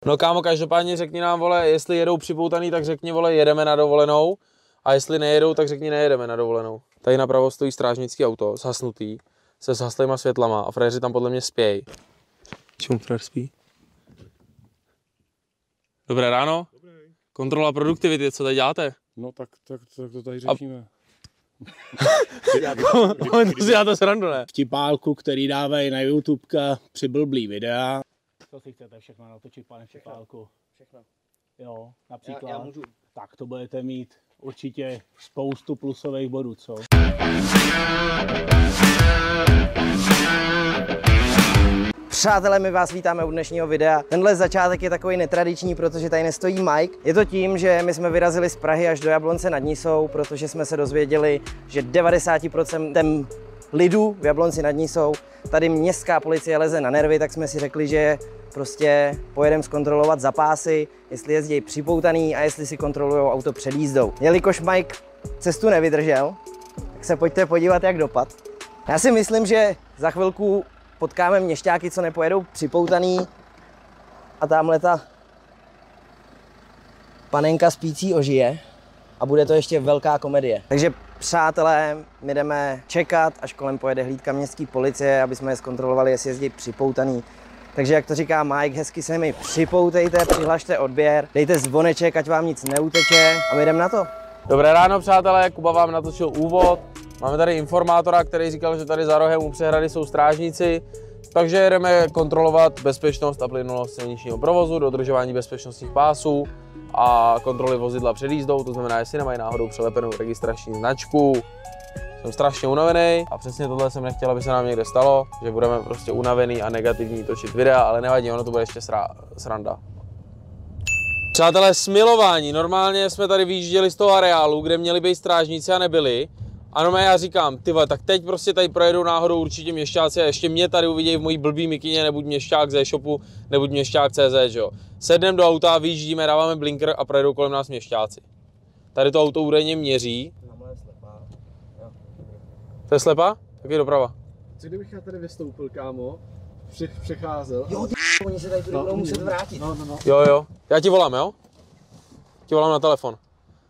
No kámo, každopádně řekni nám, vole, jestli jedou připoutaný, tak řekni, vole, jedeme na dovolenou. A jestli nejedou, tak řekni, nejedeme na dovolenou. Tady napravo stojí strážnický auto, zhasnutý, se zhaslýma světlama a frajeři tam podle mě spějí. Čemu frajer spí? Dobré ráno. Dobrý. Kontrola produktivity, co tady děláte? No tak to tady řešíme. To si děláte srandu, ne? Vtipálku, který dávají na YouTubeka přiblblý videa. Co si chcete všechno natočit, pane Vtipálku? Všechno. Jo, například. Já můžu. Tak to budete mít určitě spoustu plusových bodů, co? Přátelé, my vás vítáme u dnešního videa. Tenhle začátek je takový netradiční, protože tady nestojí Mike. Je to tím, že my jsme vyrazili z Prahy až do Jablonce nad Nisou, protože jsme se dozvěděli, že 90% lidu v Jablonci nad Nisou tady městská policie leze na nervy, tak jsme si řekli, že prostě pojedeme zkontrolovat zapásy, jestli jezdí připoutaný a jestli si kontrolují auto před jízdou. Jelikož Mike cestu nevydržel, tak se pojďte podívat, jak dopad. Já si myslím, že za chvilku potkáme měšťáky, co nepojedou připoutaný, a tamhle ta panenka spící ožije a bude to ještě velká komedie. Takže přátelé, my jdeme čekat, až kolem pojede hlídka městské policie, aby jsme je zkontrolovali, jestli jezdí připoutaný. Takže jak to říká Mike, hezky se mi připoutejte, přihlašte odběr, dejte zvoneček, ať vám nic neuteče a my jdeme na to. Dobré ráno, přátelé, Kuba vám natočil úvod. Máme tady informátora, který říkal, že tady za rohem u přehrady jsou strážníci, takže jedeme kontrolovat bezpečnost a plynulost silničního provozu, dodržování bezpečnostních pásů a kontroly vozidla před jízdou, to znamená, jestli nemají náhodou přelepenou registrační značku. Jsem strašně unavený a přesně tohle jsem nechtěl, aby se nám někde stalo, že budeme prostě unavený a negativní točit videa, ale nevadí, ono to bude ještě sranda. Přátelé, smilování, normálně jsme tady vyjížděli z toho areálu, kde měli být strážníci a nebyli. Ano, já říkám, tyhle, tak teď prostě tady projedou náhodou určitě měšťáci a ještě mě tady uvidějí v mojí blbý mikině, nebuď měšťák z e-shopu, nebuď měšťák CZ, jo. Sedneme do auta, vyjíždíme, dáváme blinker a projedou kolem nás měšťáci. Tady to auto údajně měří. To je slepá? Tak je doprava. Co kdybych já tady vystoupil, kámo, přecházel? Jo, oni se tady budou muset vrátit. No. Jo, já ti volám, jo? Ti volám na telefon.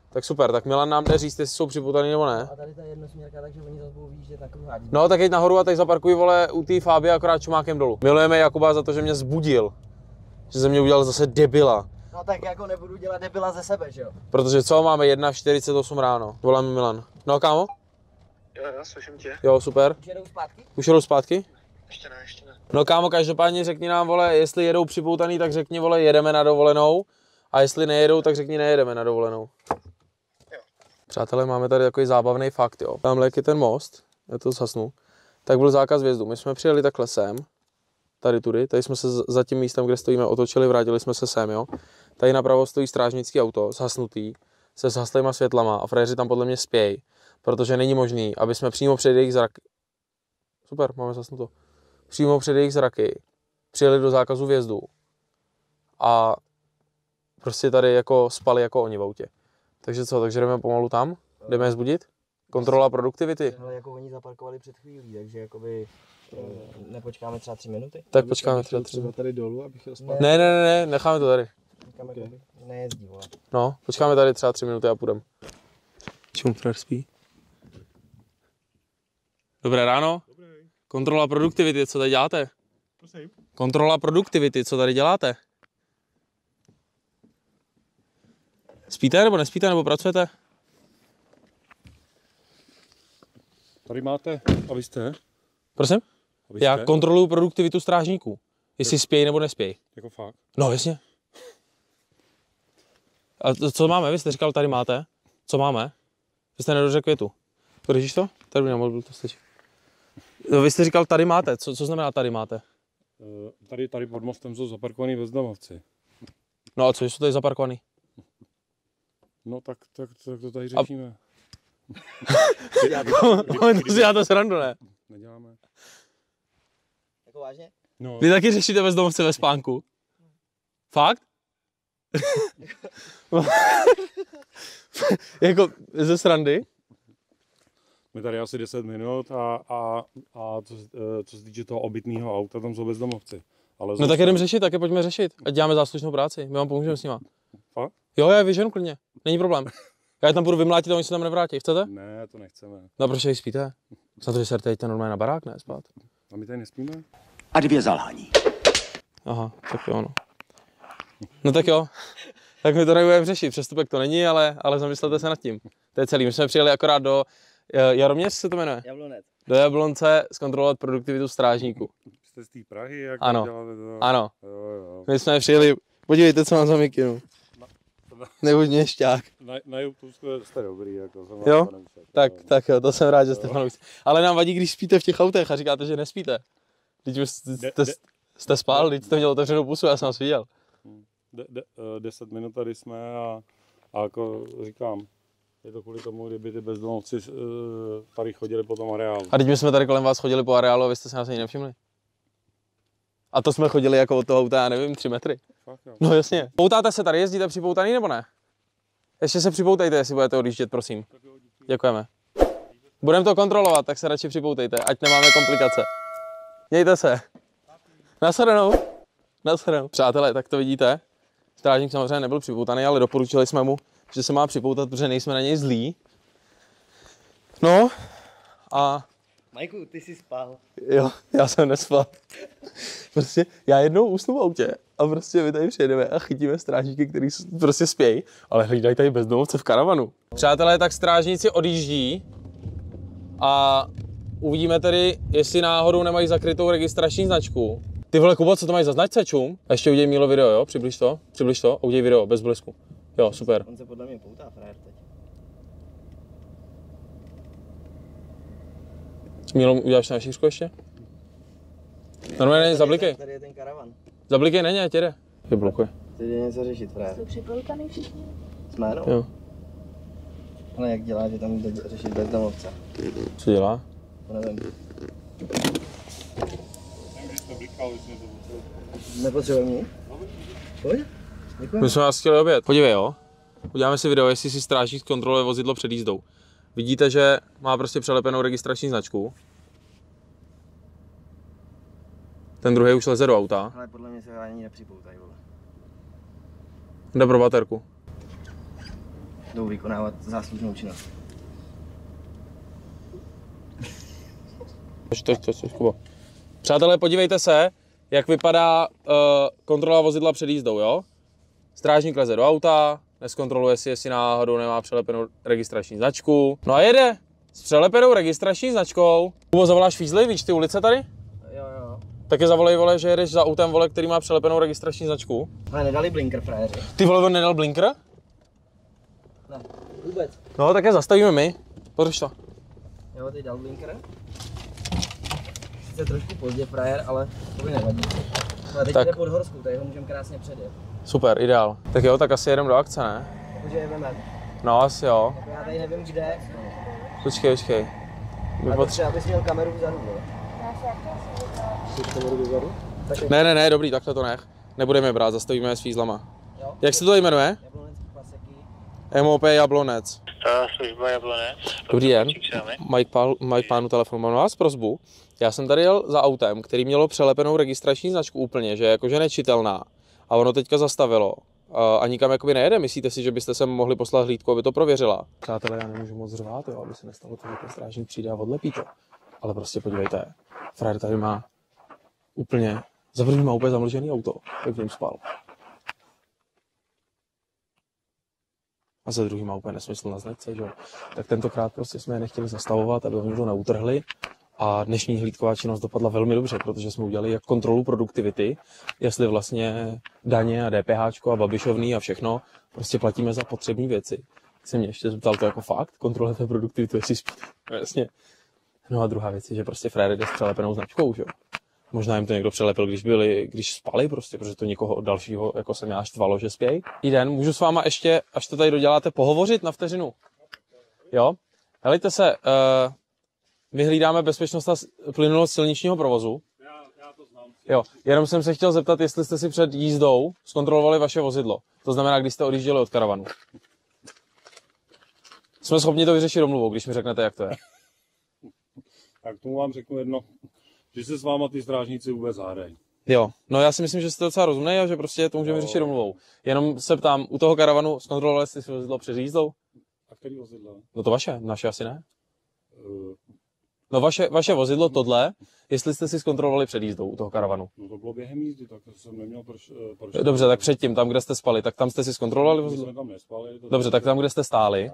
Tak super, tak Milan nám jde říct, jestli jsou připoutaný nebo ne. A tady ta jednosměrka, takže oni zase budou výjíždět na kruháč. No tak jeď nahoru a teď zaparkuj, vole, u té Fabie akorát čumákem dolů. Milujeme Jakuba za to, že mě zbudil. Že ze mě udělal zase debila. No tak jako nebudu dělat debila ze sebe, že jo? Protože co, máme 1:48 ráno. Voláme Milan. No kámo? Jo, slyším tě. Jo, super. Už jedou zpátky? Už jedou zpátky? Ještě ne. No kámo, každopádně řekni nám, vole, jestli jedou připoutaný, tak řekni, vole, jedeme na dovolenou. A jestli nejedou, tak řekni, nejedeme na dovolenou. Jo. Přátelé, máme tady takový zábavný fakt, jo. Tamhle jak je ten most, já to zhasnu, tak byl zákaz vjezdu. My jsme přijeli takhle sem, tady jsme se za tím místem, kde stojíme, otočili, vrátili jsme se sem, jo. Tady napravo stojí strážnický auto, zhasnutý, se zhaslýma světlama a frajeři tam podle mě spějí, protože není možný, aby jsme přímo před jejich zraky, super, máme zhasnuto, přímo před jejich zraky přijeli do zákazu vjezdu a prostě tady jako spali jako oni v autě. Takže co, takže jdeme pomalu tam, jdeme je zbudit? Kontrola produktivity. Ale jako oni zaparkovali před chvílí, takže jakoby nepočkáme třeba 3 minuty? Tak počkáme třeba 3 minuty. Tady dolů, abych jel spát. Ne, necháme to tady. Říkám, okay. Nejezdí, vole. No, počkáme tady třeba 3 minuty a půjdeme. Čemu frajer spí? Dobré ráno. Dobrý. Kontrola produktivity, co tady děláte? Prosím. Kontrola produktivity, co tady děláte? Spíte nebo nespíte, nebo pracujete? Tady máte, a vy jste? Prosím? A vy jste? Já kontroluju produktivitu strážníků. Jestli spějí nebo nespějí. Jako fakt? No jasně. A co máme? Vy jste říkal, tady máte. Co máme? Vy jste nedořekl větu. Podržíš to? Tady na mobil to stačí. No, vy jste říkal, tady máte. Co znamená tady máte? Tady pod mostem jsou zaparkovaný bezdomovci. No a co jsou tady zaparkovaný? No tak to tady řešíme. To si děláte srandu, ne? Neděláme. Jako vážně? No. Vy taky řešíte bezdomovce ve spánku? Fakt? Jako ze srandy? My tady asi 10 minut a co se týče toho obytného auta, tam jsou bezdomovci. Ale No tak jdem řešit, tak je pojďme řešit. Ať děláme záslušnou práci, my vám pomůžeme s nima. Fakt? Jo, já je vyženu klidně, není problém. Já je tam budu vymlátit a oni se tam nevrátí, chcete? Ne, to nechceme. No proč tady spíte? Za to, že se jdete normálně na barák, ne spát. A my tady nespíme? A 2 zalhání. Aha, tak jo, no. No tak jo, tak my to nebudeme řešit, přestupek to není, ale zamyslete se nad tím. To je celý, my jsme přijeli akorát do Jaroměř se to jmenuje? Jablonec. Do Jablonce zkontrolovat produktivitu strážníků. Jste z té Prahy, jak Ano, děláte to? ano. Jo. My jsme přijeli, podívejte, co mám za mikinu. Nebuď měšťák. Na YouTube jste dobrý, jako jsem Jo? fanoušek, Tak jo, to jsem rád, že jste fanoušci. Ale nám vadí, když spíte v těch autech a říkáte, že nespíte. Teď už jste spál, teď jste měl otevřenou pusu, já jsem vás viděl. 10 minut tady jsme a jako říkám, je to kvůli tomu, kdyby ty bezdomovci tady chodili po tom areálu. A teď my jsme tady kolem vás chodili po areálu a vy jste se nás ani nevšimli. A to jsme chodili jako od toho auta, já nevím, 3 metry. Fakt, jo. No jasně. Poutáte se tady, jezdíte připoutaný nebo ne? Ještě se připoutejte, jestli budete odjíždět, prosím. Děkujeme. Budeme to kontrolovat, tak se radši připoutejte, ať nemáme komplikace. Mějte se. Nashledanou. Nashledanou. Přátelé, tak to vidíte. Strážník samozřejmě nebyl připoutaný, ale doporučili jsme mu, že se má připoutat, protože nejsme na něj zlí. No a Majku, ty jsi spal. jo, já jsem nespal. Prostě já jednou usnu v autě a prostě my tady přijedeme a chytíme strážníky, kteří prostě spějí, ale hlídají tady bezdomovce v karavanu. Přátelé, tak strážníci odjíždí a uvidíme tedy, jestli náhodou nemají zakrytou registrační značku. Ty vole, Kubo, co to mají za značce, čum? A ještě udělej Mílo video, jo? Přibliž to a udělej video, bez blesku. Jo, super. On se podle mě poutá, frajer teď. Mílo, uděláš na šířku ještě? Normálně zablikej. Tady je ten karavan. Zablikej, není, ať jede. Je blokuje. Teď je něco řešit, frajer. Jsou připoutaný všichni? Jsme, no. Jo. Ale jak dělá, že tam jde řešit bezdomovce? Co dělá? To nevím. Když to blikal, když jsme to Nepotřebujeme nic? Pojď. My jsme vás chtěli obět. Podívej, jo. Uděláme si video, jestli si strážník zkontroluje vozidlo před jízdou. Vidíte, že má prostě přelepenou registrační značku. Ten druhý už leze do auta. Ale podle mě se ani nepřipoutají, vole. Jde pro baterku. Jdou vykonávat záslužnou činnost. Kubo. Přátelé, podívejte se, jak vypadá kontrola vozidla před jízdou, jo? Strážník leze do auta, nezkontroluje si, jestli náhodou nemá přelepenou registrační značku. No a jede s přelepenou registrační značkou. Kubo, zavoláš fízly, víš ty ulice tady? Jo. Tak je zavolej, vole, že jedeš za autem, vole, který má přelepenou registrační značku. Ale nedali blinker, frajeři. Ty vole, on nedal blinker? Ne, vůbec. No, tak je zastavíme my. Podrž to. Jo, teď dal blinker. Sice trošku pozdě, frajer, ale to by nevadí. Ale teď Tak. jde pod Horskou, tady ho můžeme krásně předjet. Super, ideál. Tak jo, tak asi jedeme do akce, ne? Takže jedeme. No, asi jo. Tak já tady nevím kde. Počkej. A to třeba abys měl kameru vzadu, vole. Chceš kameru vzadu? Tak Ne, dobrý, takhle to nech. Nebudeme je brát, zastavíme je s fízlama. jo. Jak se to jmenuje? Jablonec klasiky. MOP Jablonec. Služba Jablonec. Dobrý den. Mike Pánu telefon, mám na vás prosbu. Já jsem tady jel za autem, který mělo přelepenou registrační značku úplně, že je jakože nečitelná. A ono teďka zastavilo. A nikam jakoby nejede. Myslíte si, že byste sem mohli poslat hlídku, aby to prověřila? Přátelé, já nemůžu moc řvát, jo, aby se nestalo to, že ten strážník přijde a odlepí to. Ale prostě podívejte, frajer tady má úplně, za první má úplně zamlžený auto, jak v něm spal. A za druhý má úplně nesmysl na značce, že jo. Tak tentokrát prostě jsme je nechtěli zastavovat, aby oni to neutrhli. A dnešní hlídková činnost dopadla velmi dobře, protože jsme udělali jak kontrolu produktivity, jestli vlastně daně a DPH a babišovný a všechno, prostě platíme za potřební věci. Tak jsem mě ještě zeptal to jako fakt, kontrolujete produktivitu, jestli spíte. No jasně. No a druhá věc je, že prostě frajer jde s přelepenou značkou, že jo. Možná jim to někdo přelepil, když spali prostě, protože to někoho dalšího jako se mě až tvalo, že spějí. Den, můžu s váma ještě, až to tady doděláte, pohovořit na vteřinu? Jo? Helejte se, my hlídáme bezpečnost a plynulost silničního provozu. Já to znám. Jo, jenom jsem se chtěl zeptat, jestli jste si před jízdou zkontrolovali vaše vozidlo. To znamená, když jste odjížděli od karavanu. Jsme schopni to vyřešit domluvou, když mi řeknete, jak to je. Tak tomu vám řeknu jedno, že se s váma ty strážníci vůbec hádají. Jo, no já si myslím, že jste docela rozumný a že prostě to můžeme řešit domluvou. Jenom se ptám, u toho karavanu zkontrolovali jste si vozidlo před jízdou? A který vozidlo? No to vaše, naše asi ne. No vaše vozidlo tohle, jestli jste si zkontrolovali před jízdou u toho karavanu. No to bylo během jízdy, tak jsem neměl proč. Dobře, tak předtím, tam, kde jste spali, tak tam jste si zkontrolovali My vozidlo? jsme tam nespali. Dobře, tak tam, kde jste stáli,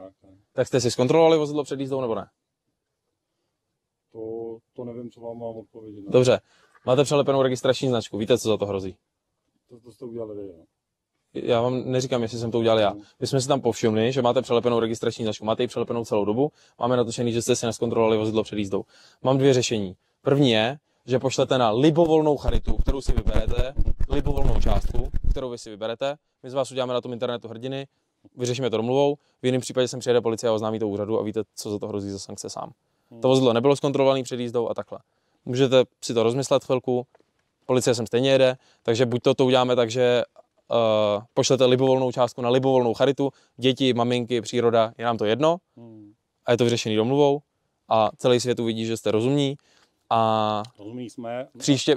tak jste si zkontrolovali vozidlo před jízdou nebo ne? To nevím, co vám mám odpovědět. Dobře, máte přelepenou registrační značku, víte, co za to hrozí? To jste udělali vy, jo? Já vám neříkám, jestli jsem to udělal já. My jsme si tam povšimli, že máte přelepenou registrační značku, máte ji přelepenou celou dobu, máme natočený, že jste si nezkontrolovali vozidlo před jízdou. Mám dvě řešení. První je, že pošlete na libovolnou charitu, kterou si vyberete, libovolnou částku, kterou vy si vyberete. My z vás uděláme na tom internetu hrdiny, vyřešíme to domluvou, v jiném případě sem přijede policie a oznámí to úřadu a víte, co za to hrozí za sankce sám. To vozidlo nebylo zkontrolované před jízdou a takhle. Můžete si to rozmyslet chvilku, policie sem stejně jede, takže buď to uděláme tak, že pošlete libovolnou částku na libovolnou charitu, děti, maminky, příroda, je nám to jedno a je to vyřešený domluvou a celý svět uvidí, že jste rozumní a Rozumí jsme.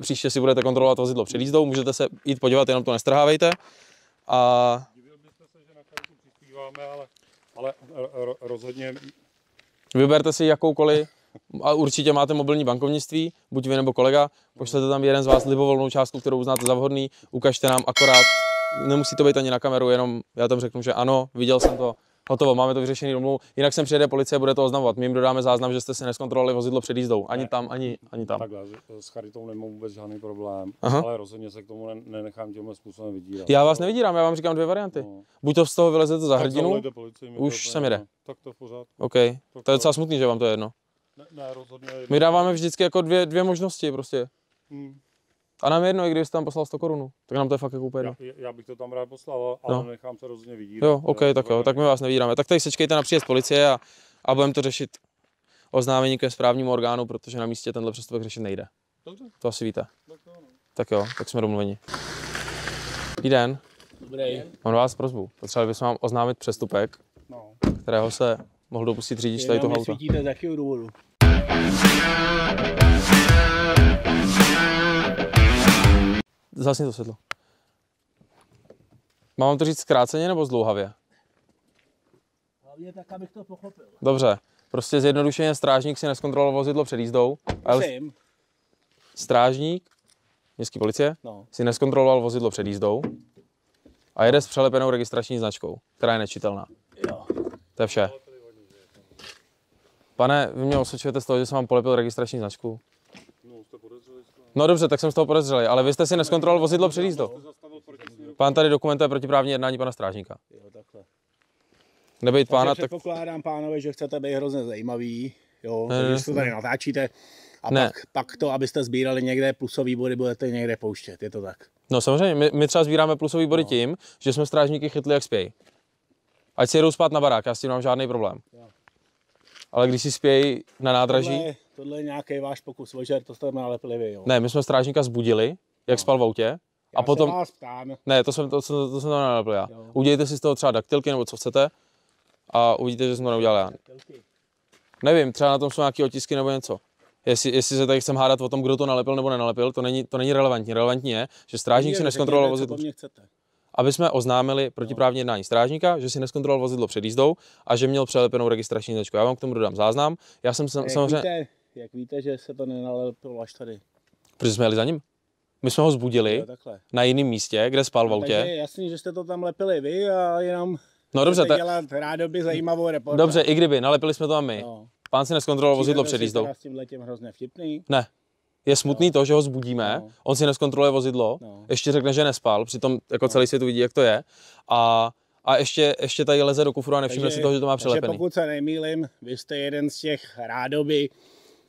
příště si budete kontrolovat vozidlo před jízdou, můžete se jít podívat, jenom to nestrhávejte a Divil byste se, že na charitu přispíváme, ale rozhodně. vyberte si jakoukoliv a určitě máte mobilní bankovnictví, buď vy nebo kolega, pošlete tam jeden z vás libovolnou částku, kterou uznáte za vhodný, ukažte nám akorát, nemusí to být ani na kameru, jenom já tam řeknu, že ano, viděl jsem to, hotovo, máme to vyřešený domluvu, jinak sem přijede policie a bude to oznamovat, my jim dodáme záznam, že jste si nezkontrolovali vozidlo před jízdou, ani tam, ani tam. Takhle, s charitou nemám vůbec žádný problém, Aha. ale rozhodně se k tomu nenechám tímhle způsobem vydírat. Já vás nevydírám, já vám říkám dvě varianty. No. Buď to z toho vylezete za Tak hrdinu, zavolejte policii, mi to už úplně sem jede. jedno. Tak to v pořádku. OK, to je docela smutný, že vám to je jedno. Ne, rozhodně. My dáváme vždycky jako dvě možnosti prostě. Hmm. A nám je jedno, i když jste tam poslal 100 korun, tak nám to je fakt jako úplně jedno. Já bych to tam rád poslal, ale No. nechám se rozhodně vydírat. Jo, OK, tak jo, tak my vás nevídáme. Tak tady sečkejte na příjezd policie a budeme to řešit oznámení ke správnímu orgánu, protože na místě tenhle přestupek řešit nejde. Dobře. To asi víte. Tak jo, no. Tak jo, tak jsme domluveni. Dobrý den, Dobrý. mám na vás prosbu. Potřebovali bychom vám oznámit přestupek, No. kterého se mohl dopustit řidič tady toho auta. Svítíte z jakého důvodu? Zasni to světlo. Mám vám to říct zkráceně nebo zdlouhavě? Hlavně tak, abych to pochopil. Dobře, prostě zjednodušeně strážník si nezkontroloval vozidlo před jízdou, ale Prosím. strážník městské policie No. si nezkontroloval vozidlo před jízdou a jede s přelepenou registrační značkou, která je nečitelná. Jo. To je vše. Pane, vy mě osočujete z toho, že jsem vám polepil registrační značku. No, jste podezřeli. No dobře, tak jsem z toho podezřelý, ale vy jste si nezkontroloval vozidlo před jízdou. Pán tady dokumentuje protiprávní jednání pana strážníka. Jo, takhle. Nebejt pána, Takže tak předpokládám, pánové, že chcete být hrozně zajímavý, jo, Ne, takže to tady natáčíte a Ne. pak to, abyste sbírali někde plusový body, budete někde pouštět, je to tak. no samozřejmě, my třeba sbíráme plusový body tím, že jsme strážníky chytli jak spějí. Ať si jedou spát na barák, já s tím nemám žádný problém. Jo. Ale když si spějí na nádraží, Tohle je nějaký váš pokus o žert, to jste nalepili vy, jo. ne, my jsme strážníka zbudili, jak spal v autě, a Já potom, se vás ptám, ne, to jsem tam nenalepil já. Jo. Udělejte si z toho třeba daktilky nebo co chcete a uvidíte, že jsem to neudělal já. Nevím, třeba na tom jsou nějaké otisky nebo něco. Jestli se tady chcem hádat o tom, kdo to nalepil nebo nenalepil, to není relevantní. Relevantní je, že strážník si neskontroloval vozidlo. Co po mně chcete? Aby jsme oznámili protiprávní jednání strážníka, že si neskontroloval vozidlo před jízdou a že měl přelepenou registrační značku. Já vám k tomu dodám záznam. Já jsem samozřejmě, Jak víte, že se to nenalepilo až tady? protože jsme jeli za ním. My jsme ho zbudili Jo, takhle. na jiném místě, kde spal v Takže autě. je jasný, že jste to tam lepili vy a jenom No dobře, chcete dělat rádoby zajímavou reportáž. dobře, i kdyby, nalepili jsme to tam my. No. Pán si neskontroloval vozidlo před jízdou. S tímhletím hrozně vtipný. Ne. Je smutný to, že ho zbudíme, No. on si neskontroluje vozidlo, No. ještě řekne, že nespal, přitom jako celý svět uvidí, jak to je. A ještě tady leze do kufru a nevšimne si toho, že to má Takže přilepený. pokud se nemýlim, vy jste jeden z těch rádoby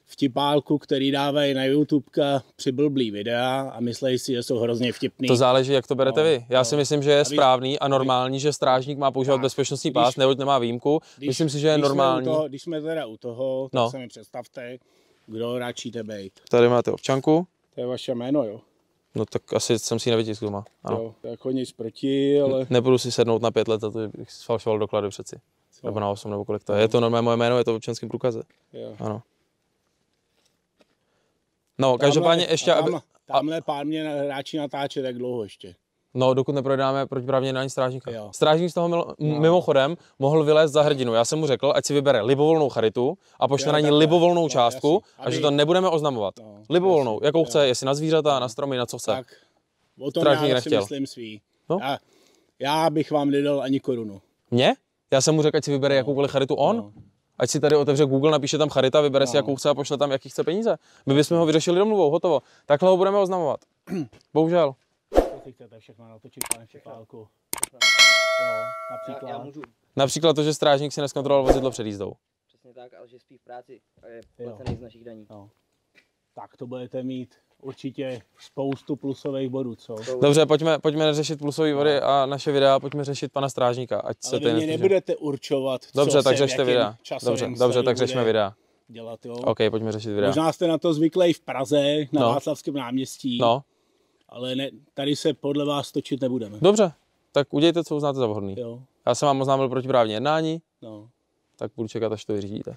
vtipálků, který dávají na YouTubeka přiblblý videa a myslejí si, že jsou hrozně vtipný. To záleží, jak to berete No, vy. Já si myslím, že je vy- správný a normální, že strážník má používat bezpečnostní pás, neboť nemá výjimku. Myslím si, že je normální. Když jsme teda u toho, tak No. se mi představte, kdo radšíte být. Tady máte občanku. To je vaše jméno, jo? No tak asi jsem si ji nevytiskl doma. Ano. Jo, jako nic proti, ale... Nebudu si sednout na 5 let, a to bych sfalšoval doklady přeci. Nebo na 8, nebo kolik to je. Je to normálně moje jméno, je to v občanském průkaze. Jo. Ano. No, každopádně ještě, Tamhle pán mě ráčí natáčet tak dlouho ještě. No, dokud neprojednáme protiprávně jednání strážníka. Jo. Strážník z toho mimochodem mohl vylézt za hrdinu. Já jsem mu řekl, ať si vybere libovolnou charitu a pošle na ní libovolnou částku a že to nebudeme oznamovat. Libovolnou, jakou chce, jestli na zvířata, na stromy, na co chce. Tak, o tom Strážník já si nechtěl. myslím svý. No. Já bych vám nedal ani korunu. Mně? Já jsem mu řekl, ať si vybere jakoukoliv charitu on. No. Ať si tady otevře Google, napíše tam charita, vybere si jakou chce a pošle tam, jaký chce peníze. My bychom ho vyřešili domluvou, hotovo. Takhle ho budeme oznamovat. Bohužel. Co chcete všechno natočit, pane Šepálku? Jo, například. Například to, že strážník si neskontroloval vozidlo před jízdou. Přesně tak, ale že spí v práci a je placený z našich daní. No. Tak to budete mít určitě spoustu plusových bodů, co? Dobře, pojďme neřešit plusové body a naše videa, pojďme řešit pana strážníka. Ať se Ale vy mě nebudete určovat, Dobře, co tak se v řešte jakém videa. časovém Dobře, sledu tak řešme bude videa. dělat, jo? OK, pojďme řešit videa. Možná jste na to zvyklí v Praze, na No. Václavském náměstí, No, ale ne, tady se podle vás točit nebudeme. dobře, tak udějte, co uznáte za vhodný. Jo, Já jsem vám oznámil protiprávní jednání, no. tak budu čekat, až to vyřídíte.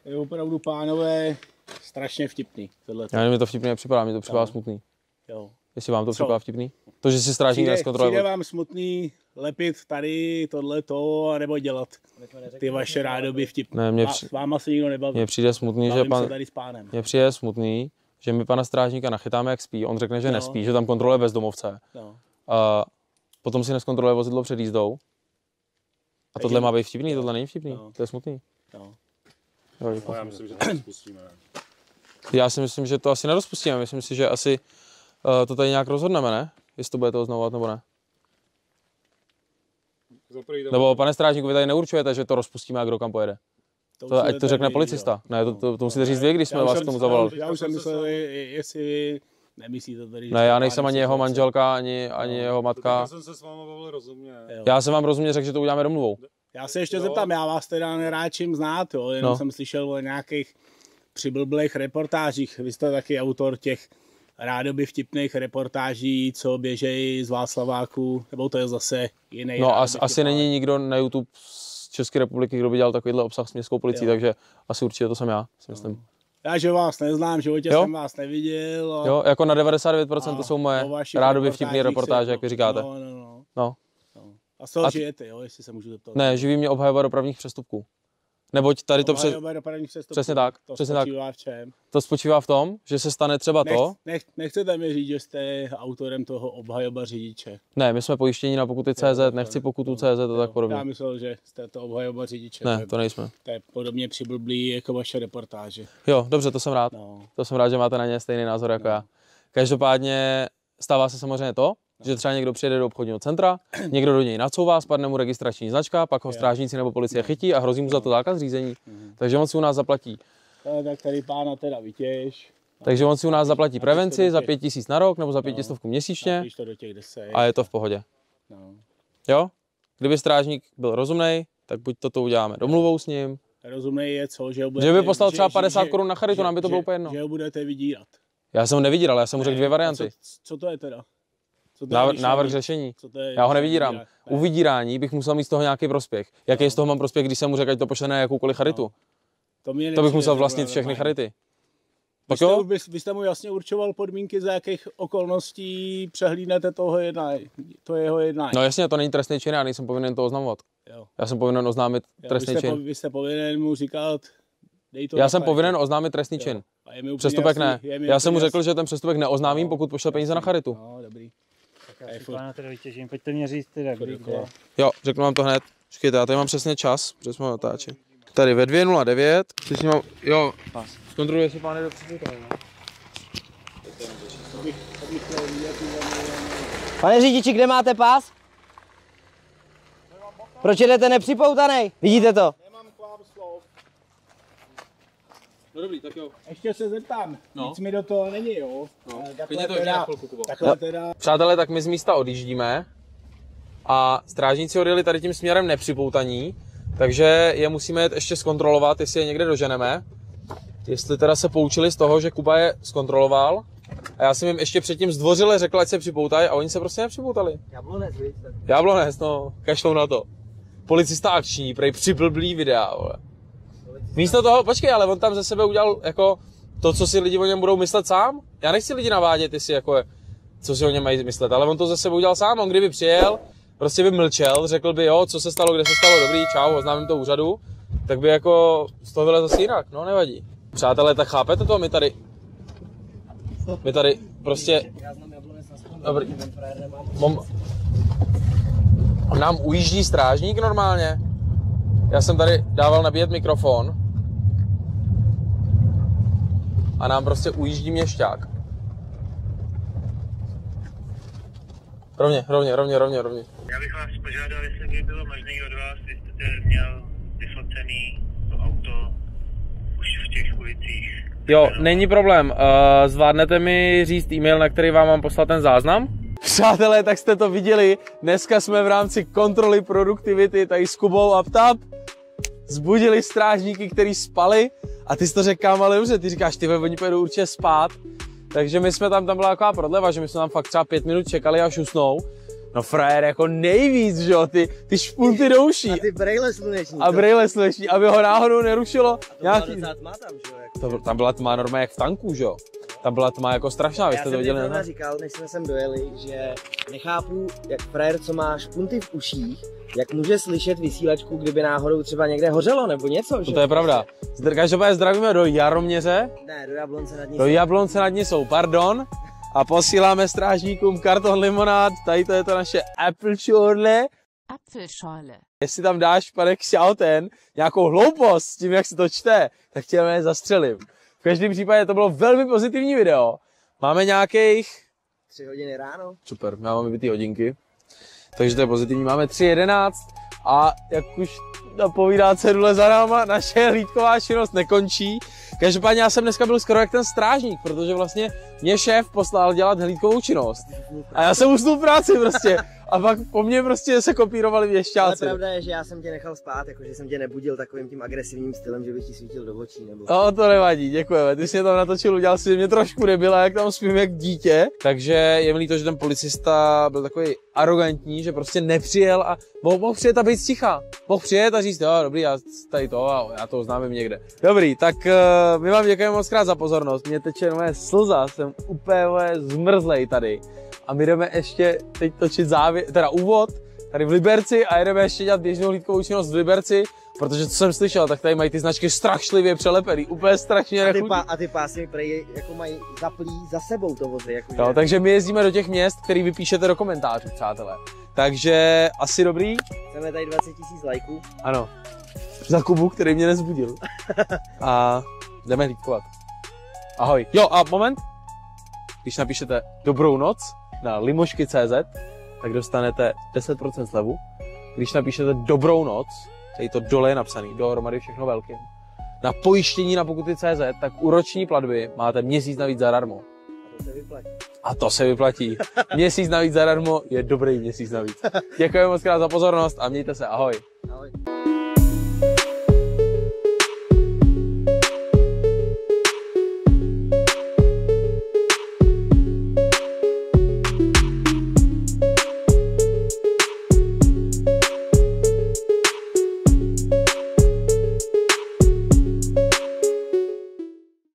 Je opravdu, pánové, strašně vtipný. Tohle. Já nevím, mi to vtipný nepřipadá, mi to připadá smutný. Jo. Jestli vám to Co? připadá vtipný? To, že si strážník Přijde neskontroluje. vám smutný lepit tady tohleto, nebo dělat ty vaše rádoby vtipný. Ne, mě S váma se nikdo nebaví. Mně přijde smutný, že Bavím se pan... tady s pánem. Mně přijde smutný, že my pana strážníka nachytáme, jak spí, on řekne, že No. nespí, že tam kontroluje bezdomovce. No. A potom si neskontroluje vozidlo před jízdou. A tohle má být vtipný, tohle není vtipný, No. to je smutný. No. Jo, No, já myslím, že to spustíme. já si myslím, že to asi nerozpustíme, myslím si, že asi to tady nějak rozhodneme, ne? Jestli to budete oznamovat nebo ne. Nebo pane strážníku, vy tady neurčujete, že to rozpustíme a kdo kam pojede. To, ať to řekne policista. Ne, to musíte říct vy, když jsme vás k tomu zavolali. Já už jsem myslel, jestli vy nemyslíte tady. Ne, já nejsem ani jeho manželka, ani jeho matka. Já jsem se s váma bavil rozumně. Já jsem vám rozumně řekl, že to uděláme domluvou. Já se ještě zeptám, já vás teda neráčím znát, jo, jenom No. jsem slyšel o nějakých přiblblých reportážích. Vy jste taky autor těch rádoby vtipných reportáží, co běžejí z Václaváku, nebo to je zase jiný. No rádoby asi vtipák? není nikdo na YouTube z České republiky, kdo by dělal takovýhle obsah s městskou policií, Jo. takže asi určitě to jsem já, si myslím. Já, že vás neznám, v životě Jo. jsem vás neviděl. A, Jo, jako na 99% to jsou moje o vašich rádoby vtipné reportážích reportáže, si- jak vy říkáte. No. No. A z toho A- žijete, jo, jestli se můžu zeptat. Ne, živí mě obhajoba dopravních přestupků. Neboť tady to, Obhajoba dopravních přestupků. přesně tak, To přesně tak. spočívá v čem? to spočívá v tom, že se stane třeba to. Nechcete mi říct, že jste autorem toho obhajoba řidiče. Ne, my jsme pojištění na pokuty CZ, nechci pokutu CZ a tak Já podobně. myslel, že jste to obhajoba řidiče. Ne, to nejsme. To je podobně přiblblý jako vaše reportáže. Jo, dobře, to jsem rád. No. To jsem rád, že máte na ně stejný názor jako já. Každopádně stává se samozřejmě to, že třeba někdo přijede do obchodního centra, někdo do něj nacouvá, spadne mu registrační značka, pak ho strážníci nebo policie chytí a hrozí mu za to zákaz řízení. Takže on si u nás zaplatí. Tak tady pána teda vytěž. Takže on si u nás zaplatí prevenci za 5 000 na rok nebo za 500 měsíčně Napiš to do těch 10. a je to v pohodě. No. Jo? Kdyby strážník byl rozumnej, tak buď toto uděláme domluvou s ním, Rozumnej je co, že ho budete, že by poslal třeba 50 korun na charitu, nám by to bylo úplně jedno. Že ho budete vydírat. Já jsem ho nevydíral, já jsem mu řekl dvě varianty. Co to je teda? Co to je, když Návrh neví- řešení. co to je, Já ho když nevydírám. nevydírá? U vydírání bych musel mít z toho nějaký prospěch. Jaký z toho mám prospěch, když jsem mu řekl, ať to pošle na jakoukoliv charitu? To, mě To bych nepřijde musel zrovna vlastnit všechny normální. charity. Vy Pak jste, jo? vy jste mu jasně určoval podmínky, za jakých okolností přehlídnete toho jednání. To je jeho jednání. No jasně, to není trestný čin, já nejsem povinen to oznamovat. Jo. Já jsem povinen oznámit Jo, trestný vy, jste čin. vy jste povinen mu říkat, dej to Já na jsem charitu. povinen oznámit trestný čin. A je mi úplně Přestupek ne. jasný- je mi Já jsem mu úplně řekl, že ten přestupek neoznámím, pokud pošle peníze na charitu. No, dobrý. Já si pána teda vytěžím, pojďte mě říct teda, kdy kde. Jo, řeknu vám to hned. Počkejte, já tady mám přesně čas, protože jsme natáčeli. Tady ve 2:09. Ty si mám, jo, zkontroluje si pány do přestupku. Pane řidiči, kde máte pás? Proč jdete nepřipoutanej? Vidíte to? Nemám k vám slov. No dobrý, tak jo. Ještě se zeptám, No. nic mi do toho není, jo? klidně to ještě na chvilku, Kubo. Takhle teda, Přátelé, tak my z místa odjíždíme a strážníci odjeli tady tím směrem nepřipoutaní, takže je musíme jet ještě zkontrolovat, jestli je někde doženeme. Jestli teda se poučili z toho, že Kuba je zkontroloval a já jsem jim ještě předtím zdvořile řekl, ať se připoutají a oni se prostě nepřipoutali. Jablonec, no, kašlou na to. Policista akční, prej přiblblý videa, vole. Místo toho, počkej, ale on tam ze sebe udělal jako to, co si lidi o něm budou myslet sám. Já nechci lidi navádět, jestli jako, co si o něm mají myslet, ale on to ze sebe udělal sám. On kdyby přijel, prostě by mlčel, řekl by jo, co se stalo, kde se stalo, dobrý, čau, oznámím to úřadu, tak by jako z toho bylo zase jinak, no nevadí. Přátelé, tak chápete to, my tady prostě, dobrý, nám ujíždí strážník normálně. Já jsem tady dával nabíjet mikrofon a nám prostě ujíždí měšťák. Rovně. Já bych vás požádal, jestli by bylo možné od vás, vy jste měl vyfocený to auto už v těch ulicích. Jo, není problém. Zvládnete mi říct e-mail, na který vám mám poslat ten záznam? Přátelé, tak jste to viděli. Dneska jsme v rámci kontroly produktivity tady s Kubou a Ptap zbudili strážníky, kteří spali a ty jsi to řekl, ale dobře, ty říkáš, ty oni pojedou určitě spát. Takže my jsme tam byla taková prodleva, že my jsme tam fakt třeba 5 minut čekali, až usnou. No frajer jako nejvíc, že jo, ty špunty do uší. A ty brejle sluneční. A brejle sluneční, aby ho náhodou nerušilo. A to nějaký... byla docela tma tam, že jo? Jako... Tam byla tma normálně jak v tanku, že jo. Tam byla tma jako strašná, vy jste to viděli. Já jsem říkal, než jsme sem dojeli, že nechápu, jak frajer, co má špunty v uších, jak může slyšet vysílačku, kdyby náhodou třeba někde hořelo nebo něco, že? To je pravda. Každopádně zdravíme do Jaroměře. Ne, do Jablonce nad Nisou. Do Jablonce nad Nisou, pardon. A posíláme strážníkům karton limonád. Tady to je to naše Apfelschorle. Apfelschorle. Jestli tam dáš, pane Kšauten, nějakou hloupost s tím, jak se to čte, tak tě je zastřelím. V každém případě to bylo velmi pozitivní video. Máme nějakých 3 hodiny ráno. Super, máme vybitý hodinky. Takže to je pozitivní. Máme 3:11 a jak už napovídá cedule za náma, naše hlídková činnost nekončí. Každopádně já jsem dneska byl skoro jak ten strážník, protože vlastně mě šéf poslal dělat hlídkovou činnost. A já jsem usnul práci prostě. A pak po mně prostě se kopírovali věšťáci. Ale pravda je, že já jsem tě nechal spát, jakože jsem tě nebudil takovým tím agresivním stylem, že bych ti svítil do očí. Nebo... No to nevadí, děkujeme. Ty jsi mě tam natočil, udělal si mě trošku nebyla, jak tam spím jak dítě. Takže je mi líto, že ten policista byl takový arrogantní, že prostě nepřijel a mohl přijet a být sticha. Mohl přijet a říct, jo dobrý, já tady to a já to oznámím někde. Dobrý, tak my vám děkujeme moc krát za pozornost. Mě teče moje slza, jsem úplně zmrzlej tady. A my jdeme ještě teď točit úvod tady v Liberci a jdeme ještě dělat běžnou hlídkovou činnost v Liberci, protože co jsem slyšel, tak tady mají ty značky strašlivě přelepený, úplně strašně nechutí. A ty pásy prej jako mají zaplý za sebou to vozy. Jako jo, takže my jezdíme do těch měst, který vypíšete do komentářů, přátelé. Takže asi dobrý. Chceme tady 20 000 lajků. Ano. Za Kubu, který mě nezbudil. A jdeme hlídkovat. Ahoj. Jo a moment. Když napíšete dobrou noc na limošky.cz, tak dostanete 10% slevu. Když napíšete dobrou noc, tady to dole je napsaný, dohromady všechno velkým, na pojištění na pokuty.cz, tak u roční platby máte měsíc navíc zadarmo. A to se vyplatí. Měsíc navíc zadarmo je dobrý měsíc navíc. Děkujeme moc krát za pozornost a mějte se, ahoj. Ahoj.